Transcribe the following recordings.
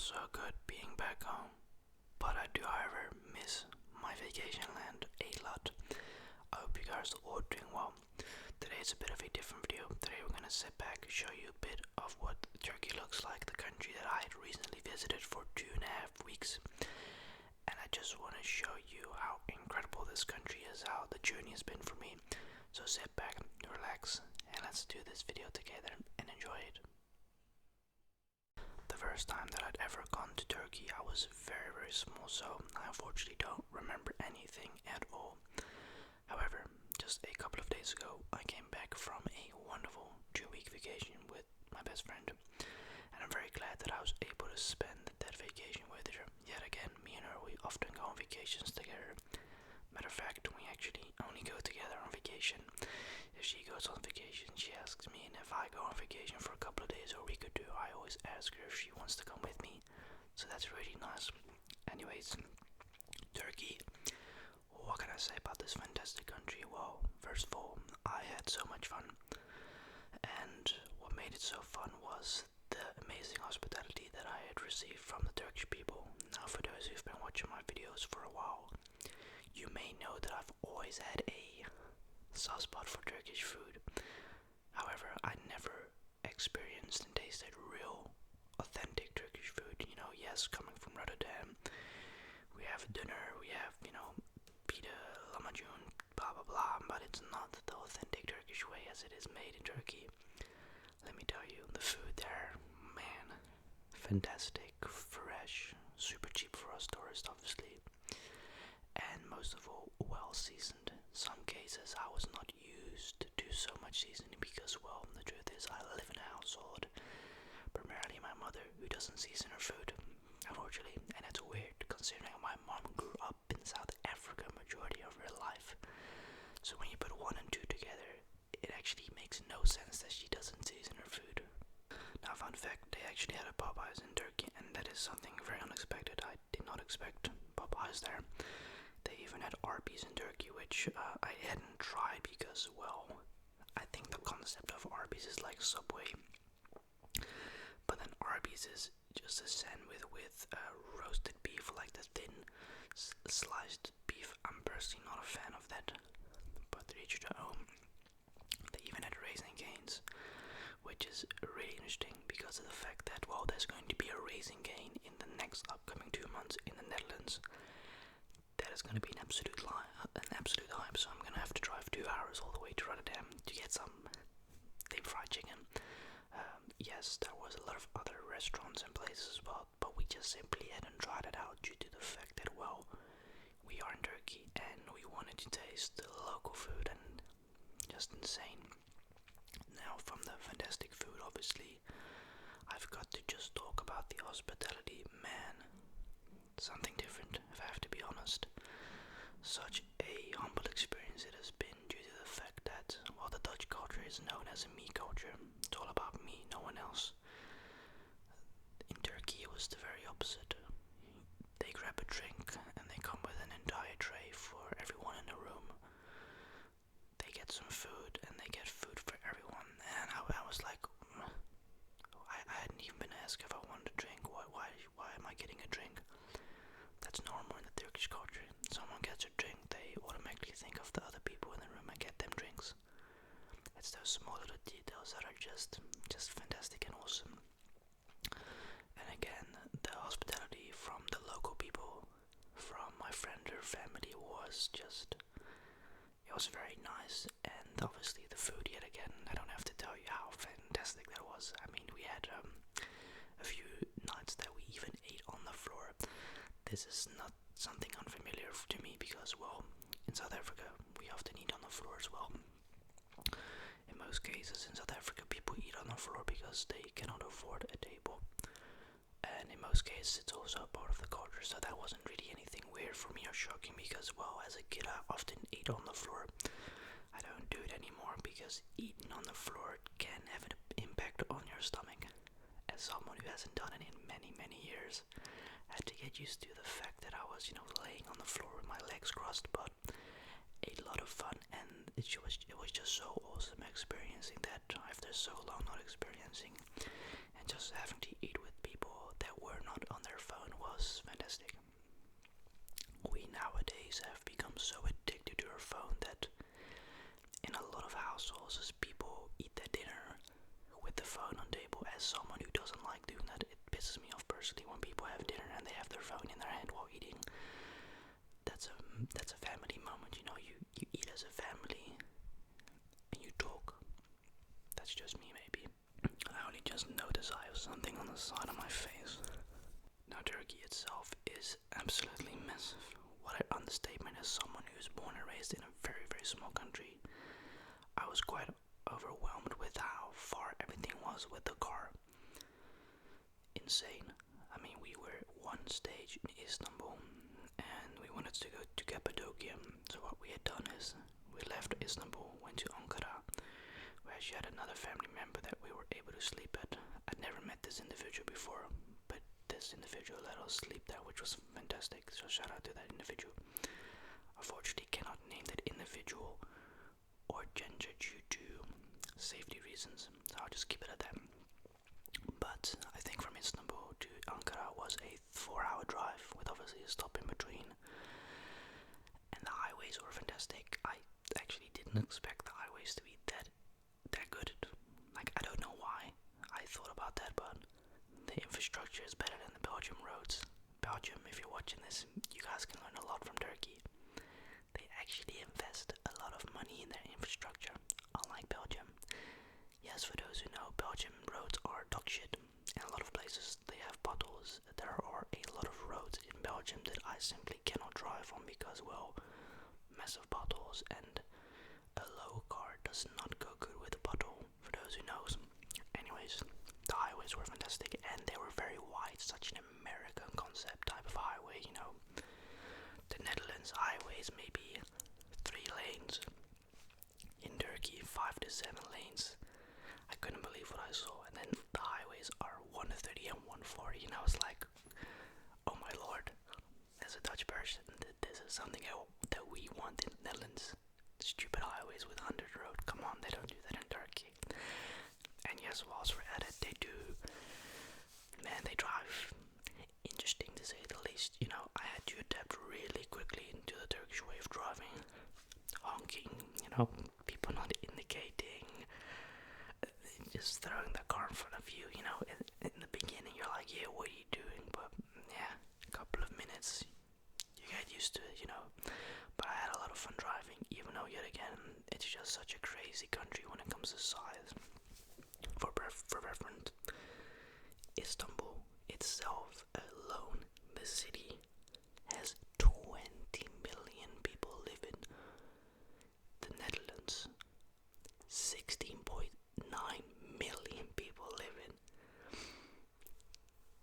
so good being back home, but I do, however, miss my vacation land a lot. I hope you guys are all doing well. Today is a bit of a different video. Today we're gonna sit back and show you a bit of what Turkey looks like, the country that I had recently visited for 2.5 weeks. And I just want to show you how incredible this country is, how the journey has been for me. So sit back, relax, and let's do this video together and enjoy it. The first time that I'd ever gone to Turkey, I was very small, so I unfortunately don't remember anything at all. However, just a couple of days ago, I came back from a wonderful 2-week vacation with my best friend, and I'm very glad that I was able to spend that vacation with her. Yet again, me and her, we often go on vacations together. Matter of fact, we actually only go together on vacation. If she goes on vacation, she asks me, and if I go on vacation for a couple of days or a week or two, I always ask her if she wants to come with me. So that's really nice. Anyways, Turkey. What can I say about this fantastic country? Well, first of all, I had so much fun. And what made it so fun was the amazing hospitality that I had received from the Turkish people. Now, for those who've been watching my videos for a while, you may know that I've always had a soft spot for Turkish food. However, I never experienced and tasted real, authentic Turkish food. You know, yes, coming from Rotterdam, we have dinner, we have, pita, lahmacun, blah blah blah, but it's not the authentic Turkish way as it is made in Turkey. Let me tell you, the food there, man, fantastic, fresh, super cheap for us tourists, obviously, and most of all, well seasoned. Some cases I was not used to so much seasoning because, well, the truth is I live in a household, primarily my mother, who doesn't season her food, unfortunately, and it's weird considering my mom grew up in South Africa majority of her life. So when you put one and two together, it actually makes no sense that she doesn't season her food. Now, fun fact, they actually had a Popeyes in Turkey, and that is something very unexpected. I did not expect Popeyes there. They even had Arby's in Turkey, which I hadn't tried because, well, I think the concept of Arby's is like Subway. But then Arby's is just a sandwich with roasted beef, like the thin sliced beef. I'm personally not a fan of that, but to each their own. They even had Raisin Canes, which is really interesting because of the fact that, well, there's going to be a Raisin Cane in the next upcoming 2 months in the Netherlands. That is going to be an absolute hype, so I'm going to have to drive 2 hours all the way to Rotterdam to get some deep fried chicken. Yes, there was a lot of other restaurants and places as well, but we just simply hadn't tried it out due to the fact that, well, we are in Turkey and we wanted to taste the local food, and just insane. Now, from the fantastic food, obviously, I've got to just talk about the hospitality. Man, something different, if I have to be honest. Such a humble experience it has been due to the fact that, while the Dutch culture is known as a me culture, it's all about me, no one else. In Turkey, it was the very opposite. They grab a drink and they come with an entire tray for everyone in the room. They get some food and they get food for everyone. And I was like, I hadn't even been asked if I wanted a drink. Why am I getting a drink? That's normal in the Turkish culture. Someone gets a drink, they automatically think of the other people in the room and get them drinks. It's those small little details that are just fantastic and awesome. And again, the hospitality from the local people, from my friend, her family, it was very nice. And obviously the food, yet again, I don't have to tell you how fantastic that was. I mean, we had a few nights that we even ate on the floor. This is not something unfamiliar to me because, well, in South Africa we often eat on the floor as well. In most cases in South Africa, people eat on the floor because they cannot afford a table, and in most cases it's also a part of the culture, so that wasn't really anything weird for me or shocking because, well, as a kid I often ate on the floor. I don't do it anymore because eating on the floor can have an impact on your stomach. As someone who hasn't done it in many years, I had to get used to the fact that I was, laying on the floor with my legs crossed, but a lot of fun, and it was just so awesome experiencing that after so long not experiencing, and just having to eat with people that were not on fantastic. We nowadays have become so addicted to our phone that in a lot of households, as people eat their dinner with the phone on table. As someone who doesn't like doing that, it pisses me off personally when people have dinner and they have their phone in their hand while eating. That's a family moment, you know. You eat as a family and you talk. That's just me, maybe. I only just noticed I have something on the side of my face. Now, Turkey itself is absolutely massive. What an understatement as someone who's born and raised in a very, very small country. I was quite overwhelmed with how far everything was with the car. Insane. I mean, we were one stage in Istanbul and we wanted to go to Cappadocia. So what we had done is we left Istanbul, went to Ankara, where she had another family member that we were able to sleep at. I'd never met this individual before, but this individual let us sleep there, which was fantastic. So shout out to that individual. Unfortunately, cannot name that individual or gender due to safety reasons, so I'll just keep it at that. But I think from Istanbul to Ankara was a 4-hour drive with obviously a stop in between, and the highways were fantastic. I actually didn't expect the highways to be that good. Like, I don't know why I thought about that, but the infrastructure is better than the Belgium roads. Belgium, if you're watching this, you guys can learn a lot from Turkey. They actually invest a lot of money in their infrastructure, unlike Belgium. Yes, for those who know, Belgium roads are dog shit. In a lot of places they have potholes. There are a lot of roads in Belgium that I simply cannot drive on because, well, massive potholes, and a low car does not go good with a pothole, for those who knows. Anyways, the highways were fantastic and they were very wide, such an American concept type of highway, you know. The Netherlands highways maybe 3 lanes. In Turkey, 5 to 7 lanes. I couldn't believe what I saw. And then the highways are 130 and 140, and I was like, oh my lord, as a Dutch person, this is something that we want in the Netherlands. Stupid highways with 100 road. Come on, they don't do that in Turkey. And yes, whilst we're at it, they drive interesting to say the least. You know, I had to adapt really quickly into the Turkish way of driving. Honking, you know, people not indicating, just throwing the car in front of you, you know. In the beginning you're like, yeah, what are you doing? But yeah, a couple of minutes you get used to it, you know. But I had a lot of fun driving, even though yet again it's just such a crazy country when it comes to size. For reference, Istanbul itself alone, the city, has 20 million people living. The Netherlands, 16.9 million people living.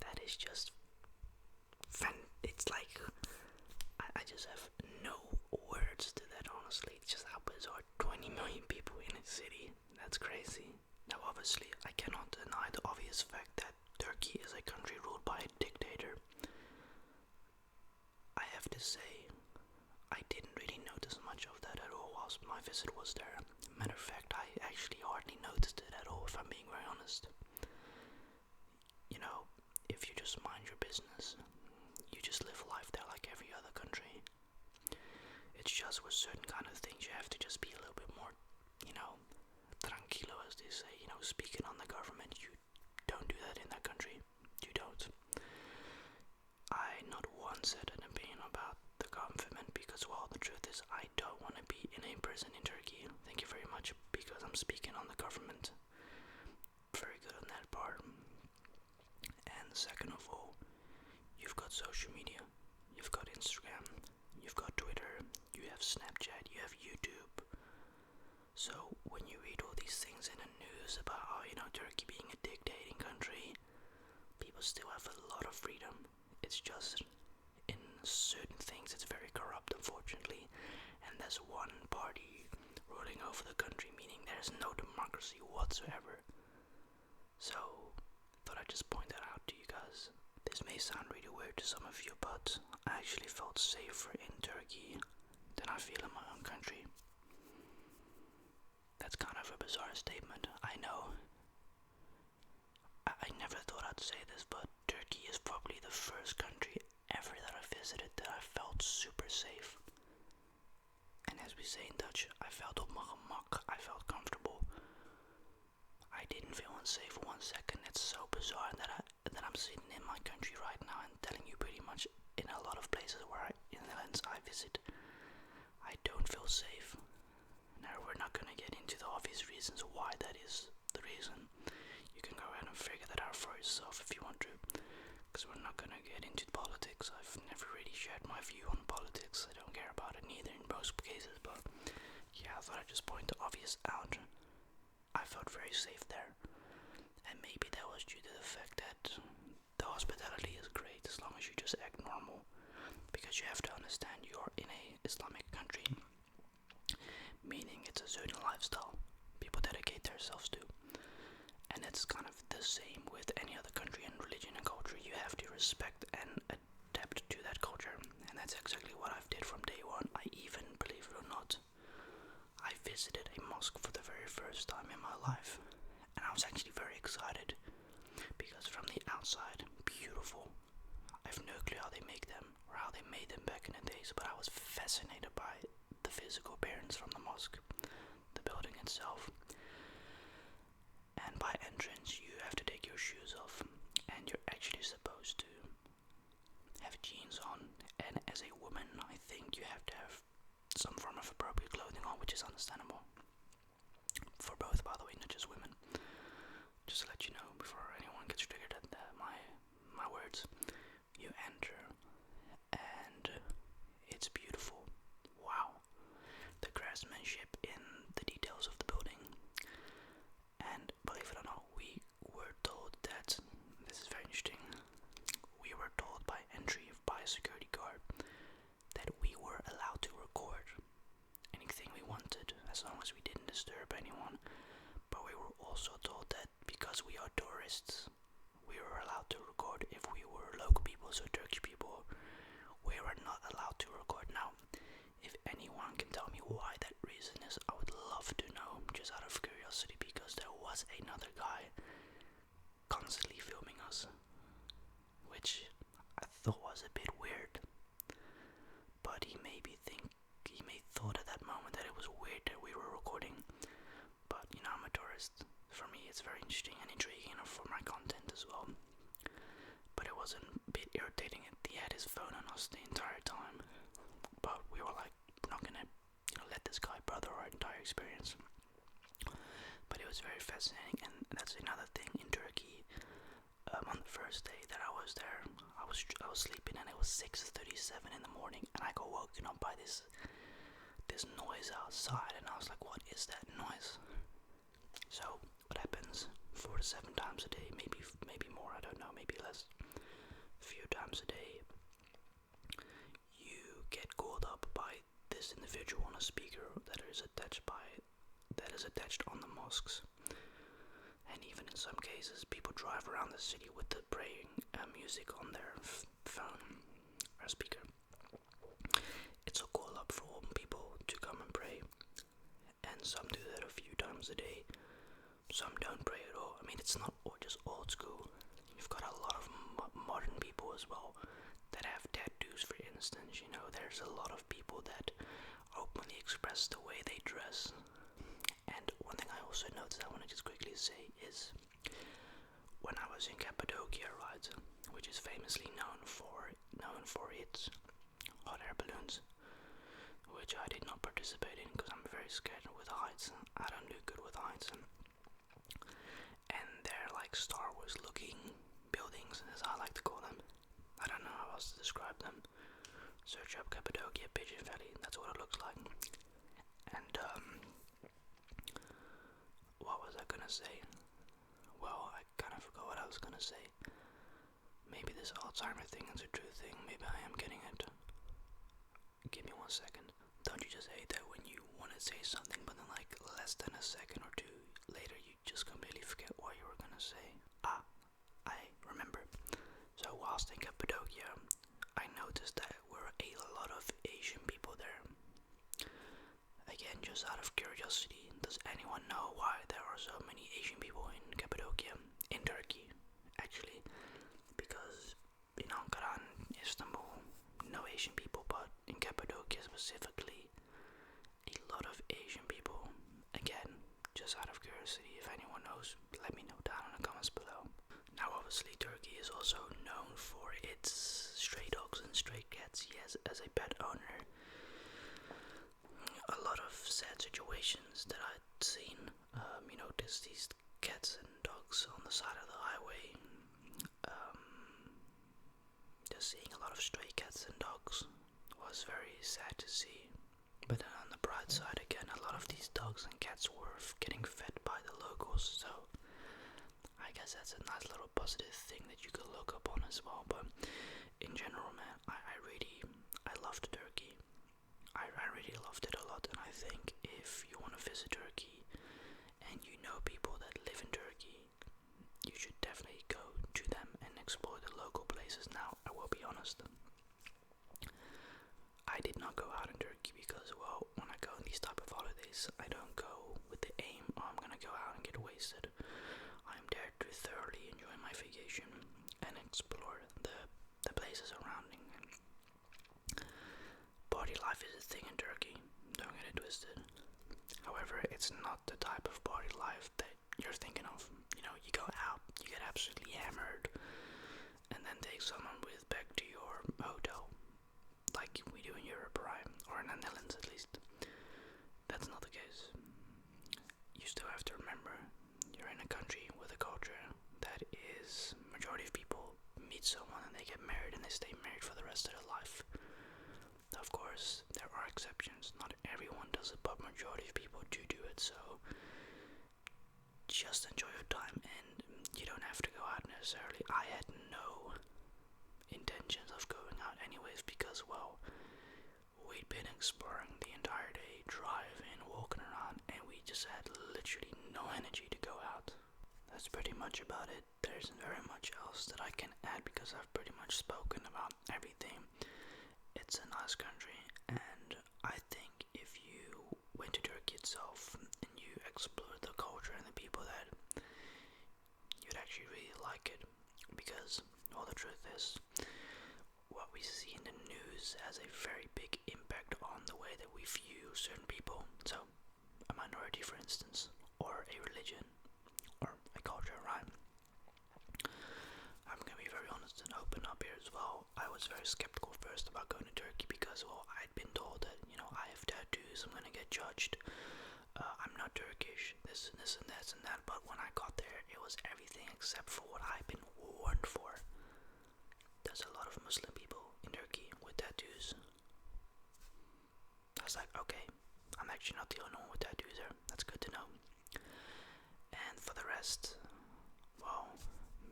That is just it's like, I just have no words to that, honestly. It's just how bizarre 20 million people in a city. That's crazy. Now obviously I cannot deny the obvious fact that Turkey is a country ruled by a dictator. I have to say, I didn't really notice much of that at all whilst my visit was there. Matter of fact, I actually hardly noticed it at all, if I'm being very honest. You know, if you just mind your business, you just live life there like every other country. It's just with certain kind of things you have to just be a little bit more, you know, tranquilo, as they say. You know, speaking on the government, you don't do that in that country. You don't. I not once said an opinion about the government because, well, the truth is I don't want to be in a prison in Turkey. Thank you very much, because I'm speaking on the government. Very good on that part. And second of all, you've got social media. You've got Instagram. You've got Twitter. You have Snapchat. You have YouTube. So when you read all these things in the news about how, you know, Turkey being a dictating country, people still have a lot of freedom. It's just in certain things it's very corrupt, unfortunately, and there's one party ruling over the country, meaning there's no democracy whatsoever. So thought I'd just point that out to you guys. This may sound really weird to some of you, but I actually felt safer in Turkey than I feel in my own country. That's kind of a bizarre statement, I know. I never thought I'd say this, but Turkey is probably the first country ever super safe. And as we say in Dutch, I felt op mijn gemak. I felt comfortable. I didn't feel unsafe for 1 second. It's so bizarre that I'm sitting in my country right now and telling you pretty much in a lot of places in the Netherlands I visit, I don't feel safe. Now, we're not gonna get into the obvious reasons why that is the reason. You can go ahead and figure that out for yourself if you want to, because we're not gonna get into politics. I've never really shared my view on politics. I don't care about it neither in most cases, but yeah, I thought I'd just point the obvious out. I felt very safe there, and maybe that was due to the fact that the hospitality is great as long as you just act normal, because you have to understand you're in a Islamic country, meaning it's a certain lifestyle people dedicate themselves to, and it's kind of the same with any other country and religion and culture. You have to respect and adapt to that culture, and that's exactly what I've did from day one. I even, believe it or not, I visited a mosque for the very first time in my life, and I was actually very excited because from the outside, beautiful. I have no clue how they make them or how they made them back in the days, but I was fascinated by the physical appearance from the mosque, the building itself. And by entrance, you have to take your shoes off, and you're actually supposed to have jeans on. And as a woman, I think you have to have some form of appropriate clothing on, which is understandable. For both, by the way, not just women. Just to let you know before anyone gets triggered at my words. You enter, and it's beautiful. Wow. The craftsmanship in the details of the building. And believe it or not, we were told that, this is very interesting, we were told by entry by a security guard that we were allowed to record anything we wanted as long as we didn't disturb anyone. But we were also told that because we are tourists, we were allowed to record if we were local people, so Turkish people, we were not allowed to record. Now, if anyone can tell me why that reason is, I would love to know, just out of curiosity, because there was another guy constantly filming us, which I thought was a bit weird. But he may thought at that moment that it was weird that we were recording. But you know, I'm a tourist. For me, it's very interesting and intriguing for my content as well. But it was a bit irritating. He had his phone on us the entire time. But we were like, we're not gonna, let this guy bother our entire experience. But it was very fascinating, and that's another thing in Turkey. On the first day that I was there, I was sleeping, and it was 6:37 in the morning, and I got woken up by this noise outside, and I was like, what is that noise? So what happens 4 to 7 times a day, maybe more, I don't know, maybe less, a few times a day, you get called up by this individual on a speaker that is attached on the mosques. And even in some cases, people drive around the city with the praying music on their phone or speaker. It's a call up for all people to come and pray, and some do that a few times a day. Some don't pray at all. I mean, it's not just old school. You've got a lot of modern people as well that have tattoos, for instance. There's a lot of people that openly express the way they dress. And one thing I also noticed, I want to just quickly say, is when I was in Cappadocia, right, which is famously known for its hot air balloons, which I did not participate in because I'm very scared with heights. I don't do good with heights. And they're like Star Wars looking buildings, as I like to call them. I don't know how else to describe them. Search up Cappadocia, Pigeon Valley, that's what it looks like. And what was I gonna say? Well, I kind of forgot what I was gonna say. Maybe this Alzheimer thing is a true thing. Maybe I am getting it. Give me 1 second. Don't you just hate that when you want to say something, but then like less than a second or two later, you just completely forget what you were gonna say? I remember. So whilst in Cappadocia, I noticed that there were a lot of Asian people there. Again, just out of curiosity, does anyone know why there are so many Asian people in Cappadocia? In Turkey, actually. Because in Ankara and Istanbul, no Asian people, but Cappadocia specifically, a lot of Asian people. Again, just out of curiosity, if anyone knows, let me know down in the comments below. Now obviously Turkey is also known for its stray dogs and stray cats. Yes, as a pet owner, a lot of sad situations that I'd seen. There's these cats and dogs on the side of the highway. Just seeing a lot of stray cats and dogs was very sad to see. But then on the bright side, again, a lot of these dogs and cats were getting fed by the locals, so I guess that's a nice little positive thing that you could look up on as well. But in general, man, I loved Turkey. I really loved it a lot, and I think if you want to visit Turkey and you know people that live in Turkey, you should definitely go to them and explore the local places. Now, I will be honest, I did not go out in Turkey because, well, when I go on these type of holidays, I don't go with the aim, oh, I'm gonna go out and get wasted. I'm there to thoroughly enjoy my vacation and explore the places surrounding. Party life is a thing in Turkey, don't get it twisted. However, it's not the type of party life that you're thinking of. You go out, you get absolutely hammered, and then take someone with back to your hotel, like we do in Europe, right? Or in the Netherlands at least. That's not the case. You still have to remember, you're in a country with a culture that is, majority of people meet someone and they get married and they stay married for the rest of their life. Of course, there are exceptions. Not everyone does it, but majority of people do it. So just enjoy your time, and you don't have to go out necessarily. I had no intentions of going out anyways because, well, we'd been exploring the entire day, driving, walking around, and we just had literally no energy to go out. That's pretty much about it. There isn't very much else that I can add because I've pretty much spoken about everything. It's a nice country, and I think if you went to Turkey itself and you explored the culture and the people, that you'd actually really like it, because all the truth is, what we see in the news has a very big impact on the way that we view certain people. So a minority, for instance, or a religion, or a culture, right? I'm gonna be very honest and open up here as well. I was very skeptical first about going to Turkey because, well, I'd been told that, I have tattoos, I'm gonna get judged. I'm not Turkish, this and this and that and that. But when I got there, it was everything except for what I've been warned for. There's a lot of Muslim people in Turkey with tattoos. I was like, okay, I'm actually not the only one with tattoos there. That's good to know. And for the rest, well,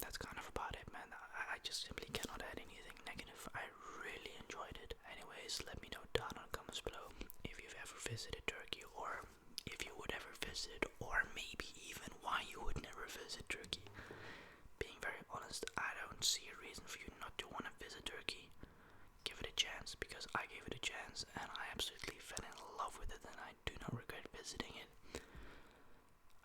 that's kind of about it, man. I just simply cannot add anything negative. I really enjoyed it. Anyways, let me know down in the comments below if you've ever visited Turkey, or if you would ever visit, or maybe even why you would never visit Turkey. Being very honest, I don't see a reason for you not to want to visit Turkey. Give it a chance, because I gave it a chance and I absolutely fell in love with it, and I do not regret visiting it.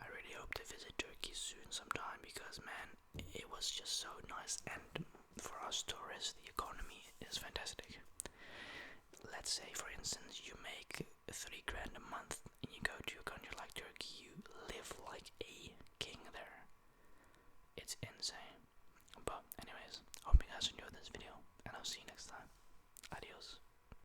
I really hope to visit Turkey soon sometime, because, man, it was just so nice, and for us tourists, the economy is fantastic. Let's say, for instance, you make $3 grand a month and you go to a country like Turkey, you live like a king there. It's insane. But anyways, hope you guys enjoyed this video.